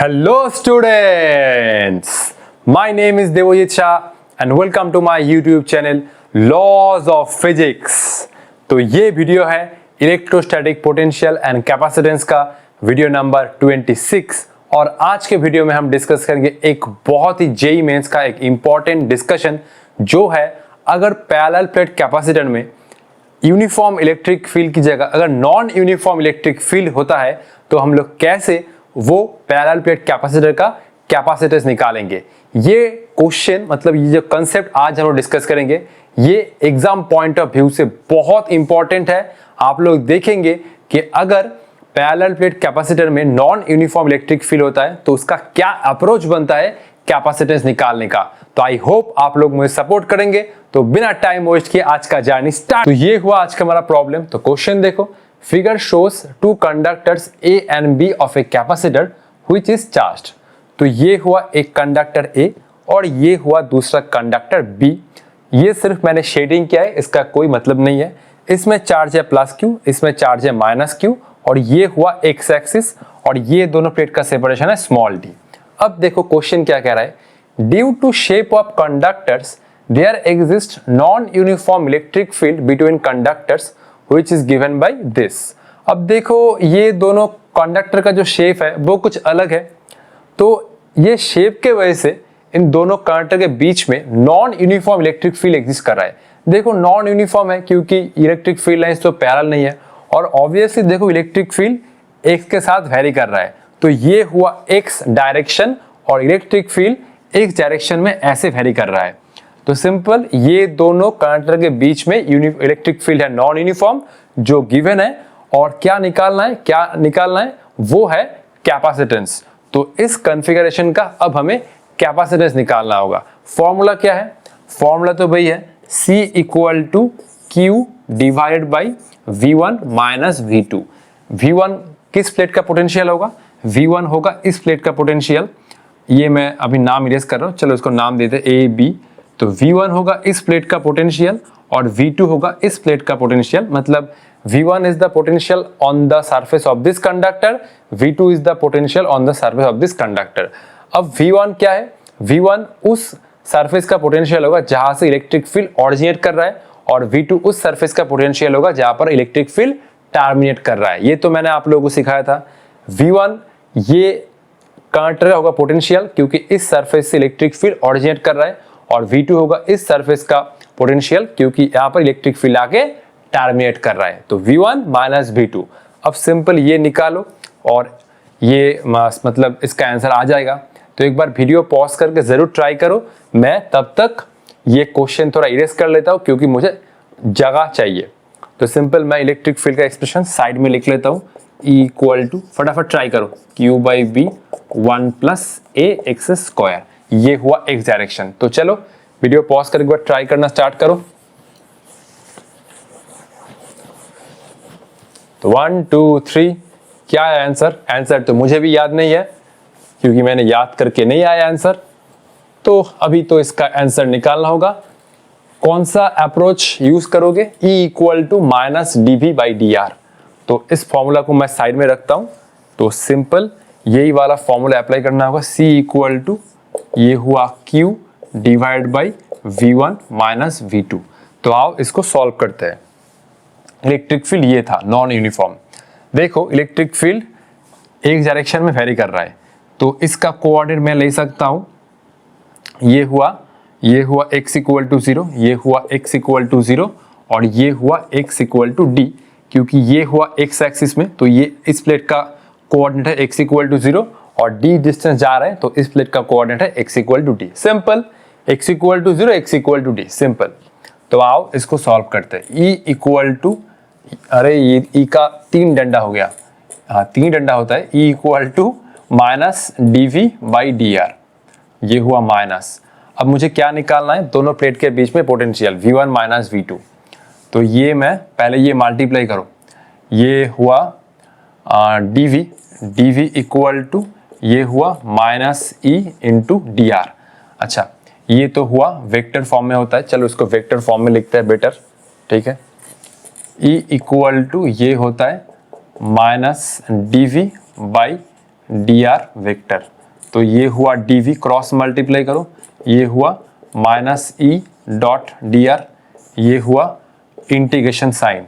Hello students, my name is Devojit Shah and welcome to my YouTube channel Laws of Physics। तो ये video है electrostatic potential and capacitance का video number 26 और आज के video में हम डिस्कस करेंगे एक बहुत ही जेईई मेंस का एक इंपॉर्टेंट डिस्कशन जो है अगर पैरेलल प्लेट कैपेसिटर में यूनिफॉर्म इलेक्ट्रिक फील्ड की जगह अगर नॉन यूनिफॉर्म इलेक्ट्रिक फील्ड होता है तो हम लोग कैसे वो पैरेलल प्लेट कैपेसिटर का कैपेसिटेंस निकालेंगे। ये क्वेश्चन मतलब ये जो कंसेप्ट आज हम लोग डिस्कस करेंगे ये एग्जाम पॉइंट ऑफ व्यू से बहुत इंपॉर्टेंट है। आप लोग देखेंगे कि अगर पैरेलल प्लेट कैपेसिटर में नॉन यूनिफॉर्म इलेक्ट्रिक फील्ड होता है तो उसका क्या अप्रोच बनता है कैपेसिटेंस निकालने का। तो आई होप आप लोग मुझे सपोर्ट करेंगे। तो बिना टाइम वेस्ट किए आज का जर्नी स्टार्ट। तो ये हुआ आज का हमारा प्रॉब्लम। तो क्वेश्चन देखो, figure shows two conductors A and B of a capacitor which is charged। तो ये हुआ एक कंडक्टर A और ये हुआ दूसरा कंडक्टर B। ये सिर्फ मैंने शेडिंग किया है, इसका कोई मतलब नहीं है। इसमें चार्ज है प्लस Q, इसमें चार्ज है माइनस Q और ये हुआ एक्स एक्सिस और ये दोनों प्लेट का सेपरेशन है स्मॉल d। अब देखो क्वेश्चन क्या कह रहा है, due to shape of conductors there exist non uniform electric field between conductors which is given by this। अब देखो ये दोनों कंडक्टर का जो शेप है वो कुछ अलग है, तो ये शेप के वजह से इन दोनों कंडक्टर के बीच में non uniform electric field exist कर रहा है। देखो नॉन यूनिफॉर्म है क्योंकि इलेक्ट्रिक फील्ड लाइंस तो पैरेलल नहीं है और ऑब्वियसली देखो इलेक्ट्रिक फील्ड एक्स के साथ वेरी कर रहा है। तो ये हुआ एक्स डायरेक्शन और इलेक्ट्रिक फील्ड एक्स डायरेक्शन में ऐसे वेरी कर रहा है। तो सिंपल ये दोनों कंडक्टर के बीच में इलेक्ट्रिक फील्ड है नॉन यूनिफॉर्म जो गिवन है और क्या निकालना है वो है कैपेसिटेंस। तो इस कॉन्फ़िगरेशन का अब हमें कैपेसिटेंस निकालना होगा। फॉर्मूला क्या है? फॉर्मूला तो वही है C equal to Q divided by V1 minus V2। V1 किस प्लेट का पोटेंशियल होगा? V1 होगा इस प्लेट का पोटेंशियल। ये मैं अभी नाम इरेज कर रहा हूँ, चलो इसको नाम देते A B। तो V1 होगा इस प्लेट का पोटेंशियल और V2 होगा इस प्लेट का पोटेंशियल। मतलब V1 is the potential on the surface of this conductor, V2 is the potential on the surface of this conductor. अब V1 क्या है? V1 उस सरफेस का पोटेंशियल होगा जहां से इलेक्ट्रिक फील्ड ऑरिजिनेट कर रहा है और V2 उस सरफेस का पोटेंशियल होगा जहां पर इलेक्ट्रिक फील्ड टर्मिनेट कर रहा है। ये तो मैंने आप लोगों को सिखाया था। V1 ये कंडक्टर का होगा पोटेंशियल क्योंकि इस सरफेस से इलेक्ट्रिक फील्ड ऑरिजिनेट कर रहा है और V2 होगा इस सरफेस का पोटेंशियल क्योंकि यहाँ पर इलेक्ट्रिक फील्ड आके टर्मिनेट कर रहा है। तो V1 माइनस V2। अब सिंपल ये निकालो और ये मतलब इसका आंसर आ जाएगा। तो एक बार वीडियो पॉज करके जरूर ट्राई करो। मैं तब तक ये क्वेश्चन थोड़ा इरेज कर लेता हूँ क्योंकि मुझे जगह चाहिए। तो सिंपल मैं इलेक्ट्रिक फील्ड का एक्सप्रेशन साइड में लिख लेता हूँ। E इक्वल टू फटाफट ट्राई करो Q by B 1 plus A x square. ये हुआ एक्स डायरेक्शन। तो चलो वीडियो पॉज करके एक बार ट्राई करना स्टार्ट करो। तो 1 2 3 क्या है आंसर? आंसर तो मुझे भी याद नहीं है क्योंकि मैंने याद करके नहीं आया आंसर। तो अभी तो इसका आंसर निकालना होगा। कौन सा अप्रोच यूज करोगे? E equal to minus DV by DR। तो इस फॉर्मूला को मैं साइड में रखता हूं। तो सिंपल यही वाला फॉर्मूला अप्लाई करना होगा। C इक्वल टू ये हुआ Q divide by V1 minus V2। तो आओ इसको सॉल्व करते हैं। इलेक्ट्रिक फील्ड ये था नॉन यूनिफॉर्म। देखो इलेक्ट्रिक फील्ड एक डायरेक्शन में वेरी कर रहा है तो इसका कोऑर्डिनेट मैं ले सकता हूं। ये हुआ x इक्वल टू 0, ये हुआ x इक्वल टू 0 और ये हुआ x इक्वल टू d क्योंकि ये हुआ x एक्सिस में। तो ये इस प्लेट का कोऑर्डिनेट है x इक्वल टू 0 और d डिस्टेंस जा रहा है तो इस प्लेट का कोऑर्डिनेट है x equal to d। Simple x equal to 0 x equal to d simple. तो आओ इसको सॉल्व करते हैं। E इक्वल टू अरे ये E का 3 डंडा हो गया। हाँ 3 डंडा होता है। E equal to minus DV by DR। ये हुआ माइनस। अब मुझे क्या निकालना है? दोनों प्लेट के बीच में पोटेंशियल V1 माइनस V2। तो ये मैं पहले ये मल्टीप्लाई करो। ये हुआ DV इक्वल टू ये हुआ माइनस E इंटू DR। अच्छा ये तो हुआ वेक्टर फॉर्म में होता है, चलो इसको वेक्टर फॉर्म में लिखते हैं बेटर। ठीक है, E इक्वल टू ये होता है minus DV by D R vector. तो ये हुआ डी वी, क्रॉस मल्टीप्लाई करो, ये हुआ minus E dot D R, ये हुआ इंटीग्रेशन साइन।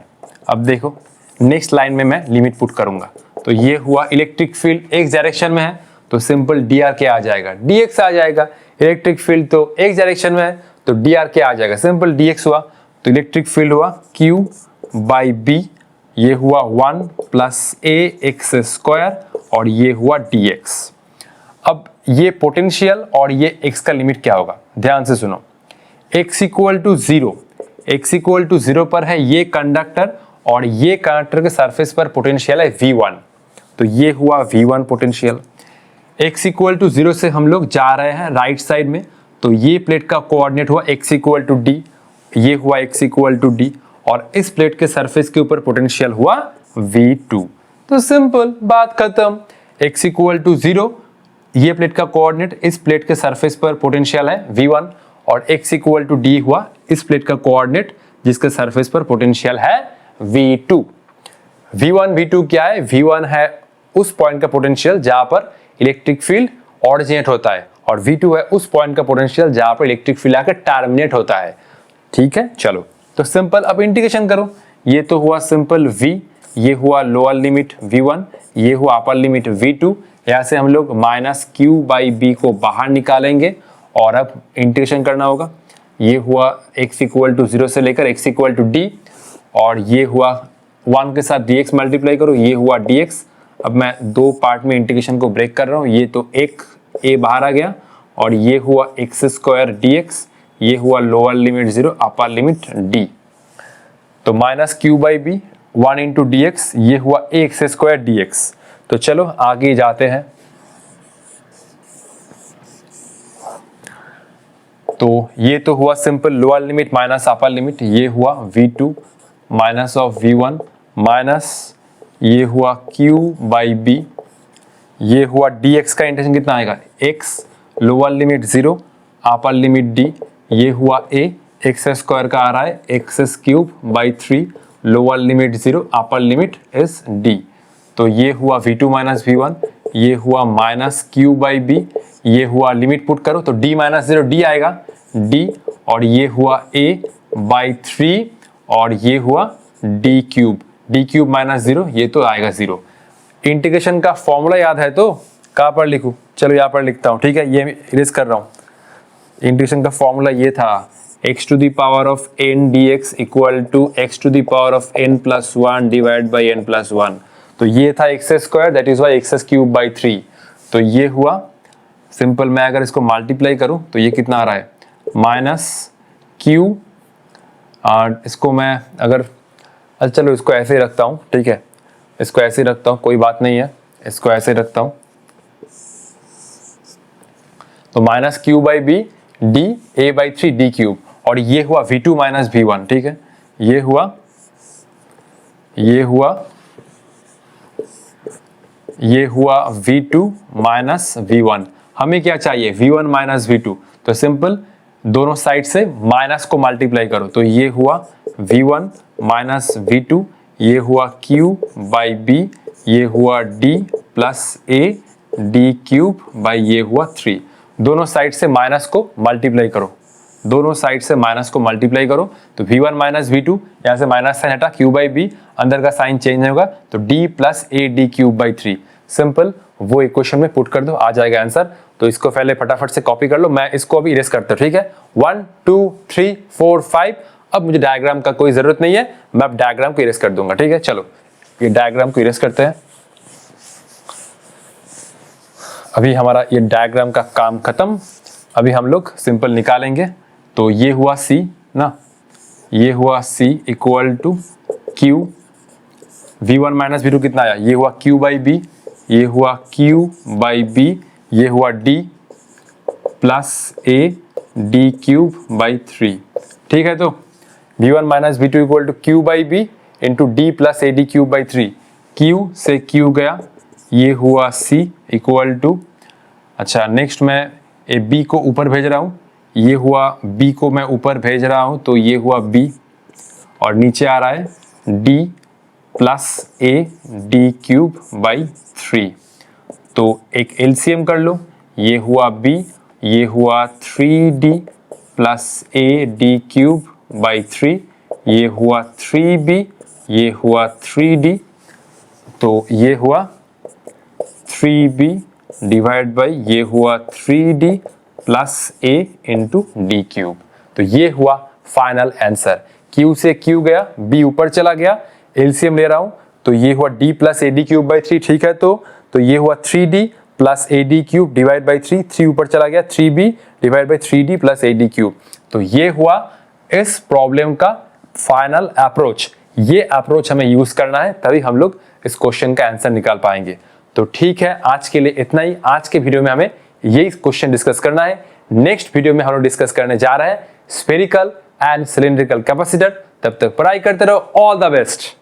अब देखो नेक्स्ट लाइन में मैं लिमिट पुट करूंगा, तो ये हुआ इलेक्ट्रिक फील्ड एक डायरेक्शन में है तो सिंपल डी आर क्या आ जाएगा, डी एक्स आ जाएगा। इलेक्ट्रिक फील्ड तो एक डायरेक्शन में है तो डी आर क्या आ जाएगा, सिंपल डी एक्स हुआ। तो इलेक्ट्रिक फील्ड हुआ Q बाई बी, ये हुआ 1 प्लस ए एक्स स्क्वायर और ये हुआ डी एक्स। अब ये पोटेंशियल और ये x का लिमिट क्या होगा, ध्यान से सुनो। x equal to 0, x equal to 0 पर है ये कंडक्टर और ये कंडक्टर के सरफेस पर पोटेंशियल है V1, तो ये हुआ V1 potential. x equal to 0 से हम लोग जा रहे हैं राइट साइड में, तो ये प्लेट का कोऑर्डिनेट हुआ x इक्वल टू d, ये हुआ x इक्वल टू d और इस प्लेट के सरफेस के ऊपर पोटेंशियल हुआ V2। तो सिंपल बात खत्म। x इक्वल टू 0, ये प्लेट का कोऑर्डिनेट, इस प्लेट के सरफेस पर पोटेंशियल है V1 और x इक्वल टू d हुआ इस प्लेट का कोऑर्डिनेट जिसके सरफेस पर पोटेंशियल है V2। V1 V2 क्या है, V1 है उस पॉइंट का पोटेंशियल जहां पर इलेक्ट्रिक फील्ड ऑरिजिनेट होता है और V2 है उस पॉइंट का पोटेंशियल जहां पर इलेक्ट्रिक फील्ड आकर टर्मिनेट होता है। ठीक है, चलो तो सिंपल अब इंटीग्रेशन करो। ये तो हुआ सिंपल V, ये हुआ लोअर लिमिट V1, ये हुआ अपर लिमिट V2। यहाँ से हम लोग माइनस Q बाई बी को बाहर निकालेंगे और अब इंटीग्रेशन करना होगा। ये हुआ x इक्वल टू 0 से लेकर x इक्वल टू d और ये हुआ 1 के साथ dx मल्टीप्लाई करो, ये हुआ dx। अब मैं दो पार्ट में इंटीग्रेशन को ब्रेक कर रहा हूँ। ये तो एक a बाहर आ गया और ये हुआ x स्क्वायर dx, ये हुआ lower limit 0 upper limit d। तो minus Q by B 1 into D X, ये हुआ एक्स स्क्वायर डी एक्स। तो चलो आगे जाते हैं। तो ये तो हुआ simple lower limit minus upper limit, ये हुआ V2 minus of V1 minus ये हुआ Q बाई बी, ये हुआ dx का इंटीग्रेशन कितना आएगा x, lower limit 0 upper limit d, ये हुआ a, एक्स स्क्वायर का आ रहा है x cube by 3, lower limit 0 upper limit is d। तो ये हुआ V2 माइनस V1, ये हुआ माइनस Q बाई बी, ये हुआ लिमिट पुट करो तो d माइनस 0 d आएगा d और ये हुआ a बाई 3 और ये हुआ d क्यूब माइनस 0, ये तो आएगा 0। इंटीग्रेशन का फॉर्मूला याद है तो कहाँ पर लिखूं, चलो यहाँ पर लिखता हूँ। ठीक है, ये इरेज कर रहा हूँ। इंटीग्रेशन का फॉर्मूला ये था x to the power of n dx equal to x to the power of n plus 1 divide by n plus 1। तो ये था X square, that is Y X cube by 3। तो ये हुआ सिंपल, मैं अगर इसको मल्टीप्लाई करूं तो ये कितना आ रहा है माइनस क्यू, इसको मैं अगर चलो इसको ऐसे ही रखता हूं। ठीक है, इसको ऐसे ही रखता हूं, कोई बात नहीं है, इसको ऐसे ही रखता हूं। तो minus Q by B D A by 3 D cube और ये हुआ V2 माइनस V1। ठीक है, ये हुआ V2 माइनस V1। हमें क्या चाहिए V1 माइनस V2, तो सिंपल दोनों साइड से माइनस को मल्टीप्लाई करो। तो ये हुआ V1 माइनस V2, ये हुआ Q बाई B, ये हुआ D plus A D cube by ये हुआ 3। दोनों साइड से माइनस को मल्टीप्लाई करो, दोनों साइड से माइनस को मल्टीप्लाई करो। तो V1 माइनस V2, यहाँ से माइनस साइन हटा, Q बाई B, अंदर का साइन चेंज नहीं होगा तो D plus A D cube by 3। Simple वो इक्वेशन में पुट कर दो, आ जाएगा आंसर। तो इसको पहले फटाफट से कॉपी कर लो, मैं इसको अभी इरेज करता हूँ। ठीक है, 1 2 3 4 5। अब मुझे डायग्राम का कोई जरूरत नहीं है, मैं अब डायग्राम को इरेज कर दूंगा। ठीक है, चलो ये डायग्राम को इरेज करते हैं। अभी हमारा ये डायग्राम का काम खत्म। अभी हम लोग सिंपल निकालेंगे। तो ये हुआ C ना, ये हुआ C equal to Q, V1 minus V2 कितना आया, ये हुआ Q बाई B, ये हुआ Q बाई B, ये हुआ D plus A D cube by 3। ठीक है, तो V1 minus V2 equal to Q by B into D plus A D cube by 3। Q से Q गया, ये हुआ C इक्वल टू, अच्छा नेक्स्ट मैं ए B को ऊपर भेज रहा हूँ, ये हुआ B को मैं ऊपर भेज रहा हूँ तो ये हुआ B और नीचे आ रहा है D plus A D cube by 3। तो एक एलसीएम कर लो, ये हुआ b, ये हुआ 3d प्लस ad³ बाई 3, ये हुआ 3b, ये हुआ 3d, तो ये हुआ 3b डिवाइड बाई ये हुआ 3d plus a into d³। तो ये हुआ फाइनल आंसर। q से q गया, b ऊपर चला गया, एलसीएम ले रहा हूं, तो ये हुआ d प्लस ad³ बाई 3, ठीक है। तो ये हुआ 3d plus ad³ divide by 3, 3 ऊपर चला गया, 3b divide by 3d plus ad³। तो ये हुआ इस प्रॉब्लम का फाइनल अप्रोच। ये अप्रोच हमें यूज करना है, तभी हम लोग इस क्वेश्चन का आंसर निकाल पाएंगे। तो ठीक है, आज के लिए इतना ही। आज के वीडियो में हमें यही क्वेश्चन डिस्कस करना है। नेक्स्ट वीडियो में हम लोग डिस्कस करने जा रहे हैं स्फेरिकल एंड सिलिंड्रिकल कैपेसिटर। तब तक पढ़ाई करते रहो। All the best.